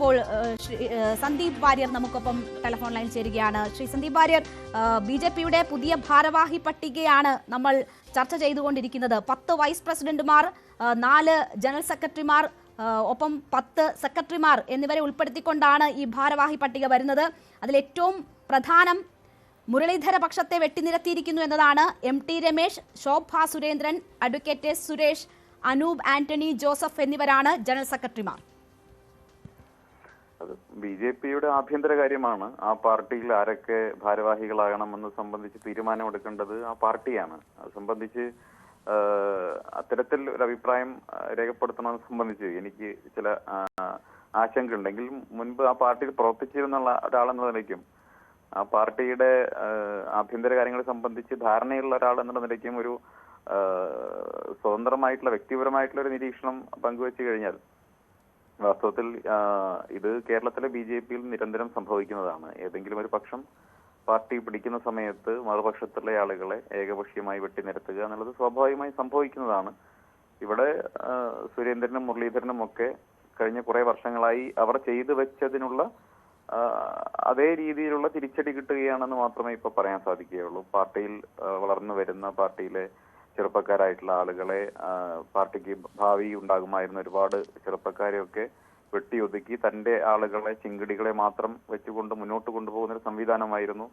ഇപ്പോൾ സന്ദീപ് വാര്യർ നമുക്കൊപ്പം telephone line ചേരുകയാണ്. ശ്രീ സന്ദീപ് വാര്യർ, ബി.ജെ.പിയുടെ പുതിയ ഭാരവാഹി പട്ടികയാണ് നമ്മൾ ചർച്ച ചെയ്തുകൊണ്ടിരിക്കുന്നത്. 10 വൈസ് പ്രസിഡന്റുമാർ, 4 ജനറൽ സെക്രട്ടറിമാർ, ഒപ്പം 10 സെക്രട്ടറിമാർ എന്നിവരെ ഉൾപ്പെടുത്തിക്കൊണ്ടാണ് ഈ ഭാരവാഹി പട്ടിക വരുന്നത്. അതിലേറ്റവും പ്രധാനം മുരളീധര പക്ഷത്തെ വെട്ടിനിരത്തിയിരിക്കുന്നു എന്നതാണ്. M T. Ramesh, Shobha Surendran, advocate S. Suresh, Anoop Antony Joseph എന്നിവരാണ് ജനറൽ സെക്രട്ടറിമാർ. അത് ബി.ജെ.പിയുടെ ആഭ്യന്തര കാര്യമാണ്. ആ പാർട്ടിയിൽ ആരൊക്കെ ഭാരവാഹികളാകണമെന്ന് സംബന്ധിച്ച് തീരുമാനമെടുക്കേണ്ടത് ആ പാർട്ടിയാണ്. അത് സംബന്ധിച്ച് അത്തരത്തിൽ ഒരു അഭിപ്രായം രേഖപ്പെടുത്തണമെന്ന് സംബന്ധിച്ച് എനിക്ക് ചില ആശങ്ക ഉണ്ടെങ്കിൽ മുൻപ് ആ പാർട്ടിയിൽ പ്രവർത്തിച്ചിരുന്ന ഒരാളെന്ന നിലയ്ക്കും ആ പാർട്ടിയുടെ ആഭ്യന്തര കാര്യങ്ങളെ സംബന്ധിച്ച് ധാരണയുള്ള ഒരാൾ എന്നുള്ള നിലയ്ക്കും ഒരു സ്വതന്ത്രമായിട്ടുള്ള വ്യക്തിപരമായിട്ടുള്ള ഒരു നിരീക്ഷണം പങ്കുവെച്ചു കഴിഞ്ഞാൽ വാസ്തവത്തിൽ ഇത് കേരളത്തിലെ ബി.ജെ.പിയിൽ നിരന്തരം സംഭവിക്കുന്നതാണ്. ഏതെങ്കിലും ഒരു പക്ഷം പാർട്ടി പിടിക്കുന്ന സമയത്ത് മറുപക്ഷത്തുള്ള ആളുകളെ ഏകപക്ഷീയമായി വെട്ടിനിരത്തുക എന്നുള്ളത് സ്വാഭാവികമായി സംഭവിക്കുന്നതാണ്. ഇവിടെ സുരേന്ദ്രനും മുരളീധരനും ഒക്കെ കഴിഞ്ഞ കുറെ വർഷങ്ങളായി അവർ ചെയ്തു വെച്ചതിനുള്ള അതേ രീതിയിലുള്ള തിരിച്ചടി കിട്ടുകയാണെന്ന് മാത്രമേ ഇപ്പൊ പറയാൻ സാധിക്കുകയുള്ളൂ. പാർട്ടിയിൽ വളർന്നു വരുന്ന പാർട്ടിയിലെ ചെറുപ്പക്കാരായിട്ടുള്ള ആളുകളെ, പാർട്ടിക്ക് ഭാവി ഉണ്ടാകുമായിരുന്ന ഒരുപാട് ചെറുപ്പക്കാരെയൊക്കെ വെട്ടിയൊതുക്കി തന്റെ ആളുകളെ, ചിങ്കിടികളെ മാത്രം വെച്ചുകൊണ്ട് മുന്നോട്ട് കൊണ്ടുപോകുന്ന ഒരു സംവിധാനമായിരുന്നു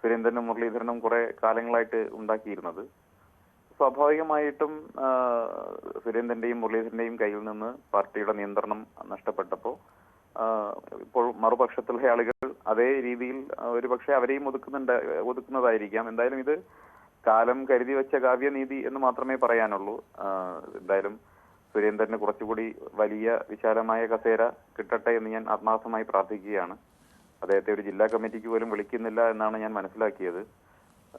സുരേന്ദ്രനും മുരളീധരനും കുറെ കാലങ്ങളായിട്ട് ഉണ്ടാക്കിയിരുന്നത്. സ്വാഭാവികമായിട്ടും സുരേന്ദ്രന്റെയും മുരളീധരന്റെയും കയ്യിൽ നിന്ന് പാർട്ടിയുടെ നിയന്ത്രണം നഷ്ടപ്പെട്ടപ്പോൾ ഇപ്പോൾ മറുപക്ഷത്തുള്ള ആളുകൾ അതേ രീതിയിൽ ഒരുപക്ഷെ അവരെയും ഒതുക്കുന്നതായിരിക്കാം. എന്തായാലും ഇത് കാലം കരുതി വെച്ച കാവ്യനീതി എന്ന് മാത്രമേ പറയാനുള്ളൂ. എന്തായാലും സുരേന്ദ്രന് കുറച്ചുകൂടി വലിയ വിശാലമായ കസേര കിട്ടട്ടെ എന്ന് ഞാൻ ആത്മാർത്ഥമായി പ്രാർത്ഥിക്കുകയാണ്. അദ്ദേഹത്തെ ഒരു ജില്ലാ കമ്മിറ്റിക്ക് പോലും വിളിക്കുന്നില്ല എന്നാണ് ഞാൻ മനസ്സിലാക്കിയത്.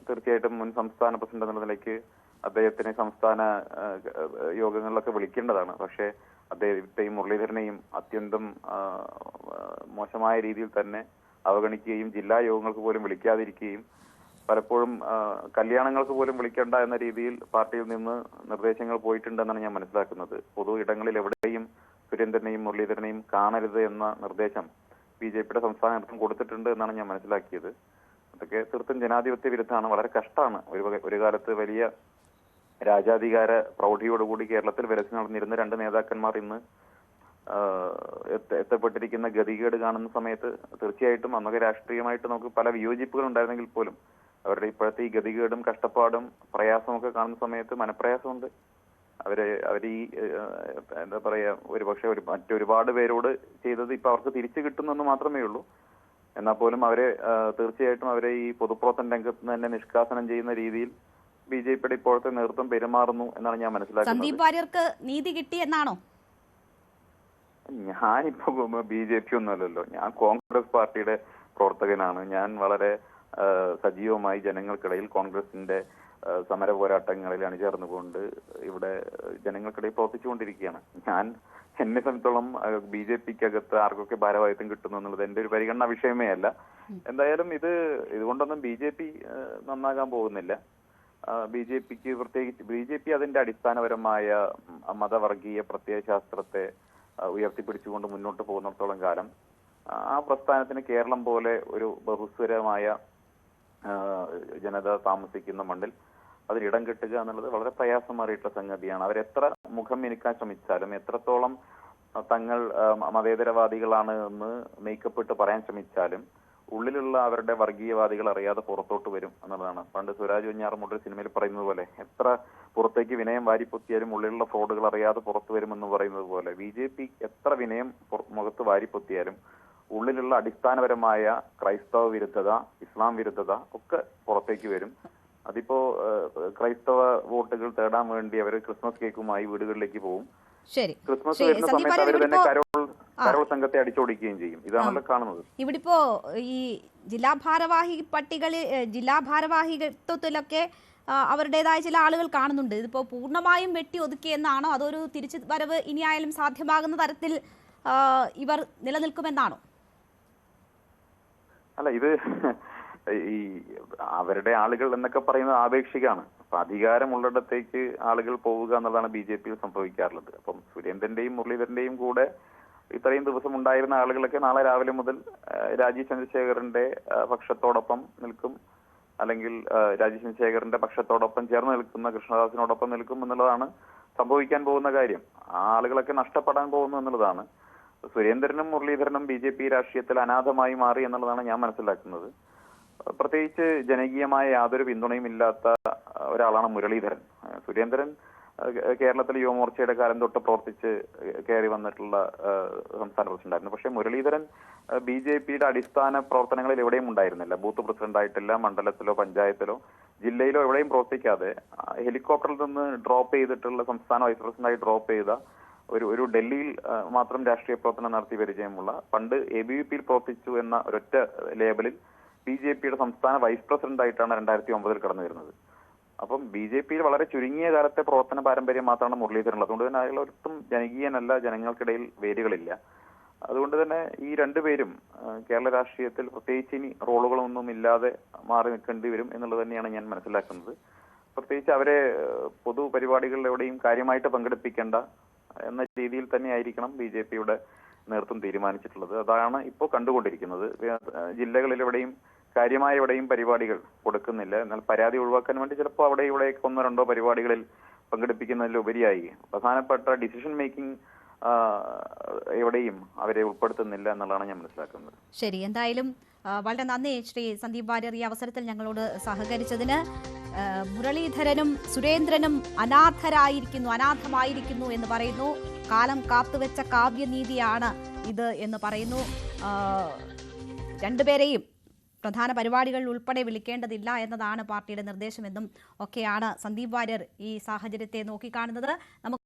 തീർച്ചയായിട്ടും മുൻ സംസ്ഥാന പ്രസിഡന്റ് എന്ന നിലയ്ക്ക് അദ്ദേഹത്തിനെ സംസ്ഥാന യോഗങ്ങളിലൊക്കെ വിളിക്കേണ്ടതാണ്. പക്ഷേ അദ്ദേഹത്തെയും മുരളീധരനെയും അത്യന്തം മോശമായ രീതിയിൽ തന്നെ അവഗണിക്കുകയും ജില്ലാ യോഗങ്ങൾക്ക് പോലും വിളിക്കാതിരിക്കുകയും പലപ്പോഴും കല്യാണങ്ങൾക്ക് പോലും വിളിക്കേണ്ട എന്ന രീതിയിൽ പാർട്ടിയിൽ നിന്ന് നിർദ്ദേശങ്ങൾ പോയിട്ടുണ്ടെന്നാണ് ഞാൻ മനസ്സിലാക്കുന്നത്. പൊതു ഇടങ്ങളിൽ എവിടെയും സുരേന്ദ്രനെയും മുരളീധരനെയും കാണരുത് എന്ന നിർദ്ദേശം ബി.ജെ.പിയുടെ സംസ്ഥാന നേതൃത്വം കൊടുത്തിട്ടുണ്ട് എന്നാണ് ഞാൻ മനസ്സിലാക്കിയത്. അതൊക്കെ തീർത്തും ജനാധിപത്യ വിരുദ്ധമാണ്. വളരെ കഷ്ടമാണ്. ഒരു കാലത്ത് വലിയ രാജാധികാര പ്രൗഢിയോടുകൂടി കേരളത്തിൽ വിലസി നടന്നിരുന്ന 2 നേതാക്കന്മാർ ഇന്ന് എത്തപ്പെട്ടിരിക്കുന്ന ഗതികേട് കാണുന്ന സമയത്ത് തീർച്ചയായിട്ടും അന്നൊക്കെ രാഷ്ട്രീയമായിട്ട് നമുക്ക് പല വിയോജിപ്പുകൾ ഉണ്ടായിരുന്നെങ്കിൽ പോലും അവരുടെ ഇപ്പോഴത്തെ ഈ ഗതികേടും കഷ്ടപ്പാടും പ്രയാസമൊക്കെ കാണുന്ന സമയത്ത് മനപ്രയാസമുണ്ട്. അവർ ഈ എന്താ പറയാ, ഒരുപക്ഷെ മറ്റൊരുപാട് പേരോട് ചെയ്തത് ഇപ്പൊ അവർക്ക് തിരിച്ചു കിട്ടുന്നെന്ന് മാത്രമേ ഉള്ളൂ. എന്നാൽ പോലും അവരെ തീർച്ചയായിട്ടും അവരെ ഈ പൊതുപ്രവർത്തന രംഗത്ത് തന്നെ നിഷ്കാസനം ചെയ്യുന്ന രീതിയിൽ ബി.ജെ.പിയുടെ ഇപ്പോഴത്തെ നേതൃത്വം പെരുമാറുന്നു എന്നാണ് ഞാൻ മനസ്സിലാക്കുന്നത്. സന്ദീപ് വാര്യർക്ക് നീതി കിട്ടി എന്നാണോ? ഞാനിപ്പോ ബി.ജെ.പി ഒന്നുമല്ലല്ലോ. ഞാൻ കോൺഗ്രസ് പാർട്ടിയുടെ പ്രവർത്തകനാണ്. ഞാൻ വളരെ സജീവമായി ജനങ്ങൾക്കിടയിൽ കോൺഗ്രസിന്റെ സമര പോരാട്ടങ്ങളിൽ അണിചേർന്നുകൊണ്ട് ഇവിടെ ജനങ്ങൾക്കിടയിൽ പ്രവർത്തിച്ചുകൊണ്ടിരിക്കുകയാണ്. എന്നെ സംബന്ധിച്ചോളം ബി.ജെ.പിക്കകത്ത് ആർക്കൊക്കെ ഭാരവാഹിത്വം കിട്ടുന്നു എന്നുള്ളത് എന്റെ ഒരു പരിഗണനാ വിഷയമേ അല്ല. എന്തായാലും ഇതുകൊണ്ടൊന്നും ബി.ജെ.പി നന്നാകാൻ പോകുന്നില്ല. ബി.ജെ.പിക്ക് പ്രത്യേകിച്ച് ബി.ജെ.പി അതിന്റെ അടിസ്ഥാനപരമായ മതവർഗീയ പ്രത്യയശാസ്ത്രത്തെ ഉയർത്തിപ്പിടിച്ചുകൊണ്ട് മുന്നോട്ട് പോകുന്നിടത്തോളം കാലം ആ പ്രസ്ഥാനത്തിന് കേരളം പോലെ ഒരു ബഹുസ്വരമായ ജനത താമസിക്കുന്ന മണ്ണിൽ അതിലിടം കിട്ടുക എന്നുള്ളത് വളരെ പ്രയാസമേറിയിട്ടുള്ള സംഗതിയാണ്. അവരെത്ര മുഖം മിനുക്കാൻ ശ്രമിച്ചാലും, എത്രത്തോളം തങ്ങൾ മതേതരവാദികളാണ് എന്ന് മേക്കപ്പിട്ട് പറയാൻ ശ്രമിച്ചാലും ഉള്ളിലുള്ള അവരുടെ വർഗീയവാദികൾ അറിയാതെ പുറത്തോട്ട് വരും എന്നുള്ളതാണ്. പണ്ട് സ്വരാജ് വെഞ്ഞാറമൂട് സിനിമയിൽ പറയുന്നത് പോലെ, എത്ര പുറത്തേക്ക് വിനയം വാരിപ്പൊത്തിയാലും ഉള്ളിലുള്ള ഫ്രോഡുകൾ അറിയാതെ പുറത്തു വരുമെന്ന് പറയുന്നത് പോലെ ബി.ജെ.പി എത്ര വിനയം മുഖത്ത് വാരിപ്പൊത്തിയാലും ഉള്ളിലുള്ള അടിസ്ഥാനപരമായ ക്രൈസ്തവ വിരുദ്ധത, ഇസ്ലാം വിരുദ്ധത ഒക്കെ പുറത്തേക്ക് വരും. അതിപ്പോ ക്രൈസ്തവ വോട്ടുകൾ തേടാൻ വേണ്ടി അവർ ക്രിസ്മസ് കേക്കുമായി വീടുകളിലേക്ക് പോകും. ക്രിസ്മസ് വരുന്ന സമയത്ത് അവർ തന്നെ കരോൾ സംഘത്തെ അടിച്ചോടിക്കുകയും ചെയ്യും. ഇതാണല്ലോ കാണുന്നത്. ഇവിടിപ്പോ ഈ ജില്ലാ ഭാരവാഹിത്വത്തിലൊക്കെ അവരുടേതായ ചില ആളുകൾ കാണുന്നുണ്ട്. ഇതിപ്പോ പൂർണ്ണമായും വെട്ടി ഒതുക്കിയെന്നാണോ, അതൊരു തിരിച്ചു വരവ് ഇനിയായാലും സാധ്യമാകുന്ന തരത്തിൽ ഇവർ നിലനിൽക്കുമെന്നാണോ? അല്ല, ഇത് ഈ അവരുടെ ആളുകൾ എന്നൊക്കെ പറയുന്നത് ആപേക്ഷികമാണ്. അപ്പൊ അധികാരമുള്ളിടത്തേക്ക് ആളുകൾ പോവുക എന്നുള്ളതാണ് ബി.ജെ.പിയിൽ സംഭവിക്കാറുള്ളത്. അപ്പം സുരേന്ദ്രന്റെയും മുരളീധരന്റെയും കൂടെ ഇത്രയും ദിവസം ഉണ്ടായിരുന്ന ആളുകളൊക്കെ നാളെ രാവിലെ മുതൽ രാജീവ് ചന്ദ്രശേഖറിന്റെ പക്ഷത്തോടൊപ്പം നിൽക്കും, അല്ലെങ്കിൽ രാജീവ് ചന്ദ്രശേഖറിന്റെ പക്ഷത്തോടൊപ്പം ചേർന്ന് നിൽക്കുന്ന കൃഷ്ണദാസിനോടൊപ്പം നിൽക്കും എന്നുള്ളതാണ് സംഭവിക്കാൻ പോകുന്ന കാര്യം. ആ ആളുകളൊക്കെ നഷ്ടപ്പെടാൻ പോകുന്നു എന്നുള്ളതാണ്. സുരേന്ദ്രനും മുരളീധരനും BJP രാഷ്ട്രീയത്തിൽ അനാഥമായി മാറി എന്നുള്ളതാണ് ഞാൻ മനസ്സിലാക്കുന്നത്. പ്രത്യേകിച്ച് ജനകീയമായ യാതൊരു പിന്തുണയും ഇല്ലാത്ത ഒരാളാണ് മുരളീധരൻ. സുരേന്ദ്രൻ കേരളത്തിലെ യുവമോർച്ചയുടെ കാലം തൊട്ട് പ്രവർത്തിച്ച് കയറി വന്നിട്ടുള്ള സംസ്ഥാന പ്രസിഡന്റായിരുന്നു. പക്ഷേ മുരളീധരൻ BJPയുടെ അടിസ്ഥാന പ്രവർത്തനങ്ങളിൽ എവിടെയും ഉണ്ടായിരുന്നില്ല. ബൂത്ത് പ്രസിഡന്റ് ആയിട്ടില്ല, മണ്ഡലത്തിലോ പഞ്ചായത്തിലോ ജില്ലയിലോ എവിടെയും പ്രവർത്തിക്കാതെ ഹെലികോപ്റ്ററിൽ നിന്ന് ഡ്രോപ്പ് ചെയ്തിട്ടുള്ള സംസ്ഥാന വൈസ് പ്രസിഡന്റായി ഡ്രോപ്പ് ചെയ്ത ഒരു ഡൽഹിയിൽ മാത്രം രാഷ്ട്രീയ പ്രവർത്തനം നടത്തി പരിചയമുള്ള, പണ്ട് ABVPയിൽ പ്രവർത്തിച്ചു എന്ന ഒരൊറ്റ ലേബലിൽ BJPയുടെ സംസ്ഥാന വൈസ് പ്രസിഡന്റ് ആയിട്ടാണ് 2009 കടന്നു വരുന്നത്. അപ്പം BJPയിൽ വളരെ ചുരുങ്ങിയ കാലത്തെ പ്രവർത്തന പാരമ്പര്യം മാത്രമാണ് മുരളീധരനുള്ളത്. അതുകൊണ്ട് തന്നെ അയാൾ ഒട്ടും ജനകീയനല്ല, ജനങ്ങൾക്കിടയിൽ വേരുകളില്ല. അതുകൊണ്ട് തന്നെ ഈ രണ്ടുപേരും കേരള രാഷ്ട്രീയത്തിൽ പ്രത്യേകിച്ച് ഇനി റോളുകളൊന്നും ഇല്ലാതെ മാറി നിൽക്കേണ്ടി വരും എന്നുള്ളത് തന്നെയാണ് ഞാൻ മനസ്സിലാക്കുന്നത്. പ്രത്യേകിച്ച് അവരെ പൊതുപരിപാടികളിൽ എവിടെയും കാര്യമായിട്ട് പങ്കെടുപ്പിക്കേണ്ട എന്ന രീതിയിൽ തന്നെ ആയിരിക്കണം BJPയുടെ നേതൃത്വം തീരുമാനിച്ചിട്ടുള്ളത്. അതാണ് ഇപ്പോൾ കണ്ടുകൊണ്ടിരിക്കുന്നത്. ജില്ലകളിലെവിടെയും കാര്യമായ എവിടെയും പരിപാടികൾ കൊടുക്കുന്നില്ല. എന്നാൽ പരാതി ഒഴിവാക്കാൻ വേണ്ടി ചിലപ്പോൾ അവിടെ ഇവിടെ 1-2 പരിപാടികളിൽ പങ്കെടുപ്പിക്കുന്നതിലുപരിയായി പ്രധാനപ്പെട്ട ഡിസിഷൻ മേക്കിംഗ് എവിടെയും അവരെ ഉൾപ്പെടുത്തുന്നില്ല എന്നുള്ളതാണ് ഞാൻ മനസ്സിലാക്കുന്നത്. ശരി, എന്തായാലും വളരെ നന്ദി ശ്രീ സന്ദീപ് വാര്യർ ഈ അവസരത്തിൽ ഞങ്ങളോട് സഹകരിച്ചതിന്. മുരളീധരനും സുരേന്ദ്രനും അനാഥമായിരിക്കുന്നു എന്ന് പറയുന്നു. കാലം കാത്തുവെച്ച കാവ്യനീതിയാണ് ഇത് എന്ന് പറയുന്നു. രണ്ടുപേരെയും പ്രധാന പരിപാടികളിൽ ഉൾപ്പെടെ വിളിക്കേണ്ടതില്ല എന്നതാണ് പാർട്ടിയുടെ നിർദ്ദേശമെന്നും ഒക്കെയാണ് സന്ദീപ് വാര്യർ ഈ സാഹചര്യത്തെ നോക്കിക്കാണുന്നത്. നമുക്ക്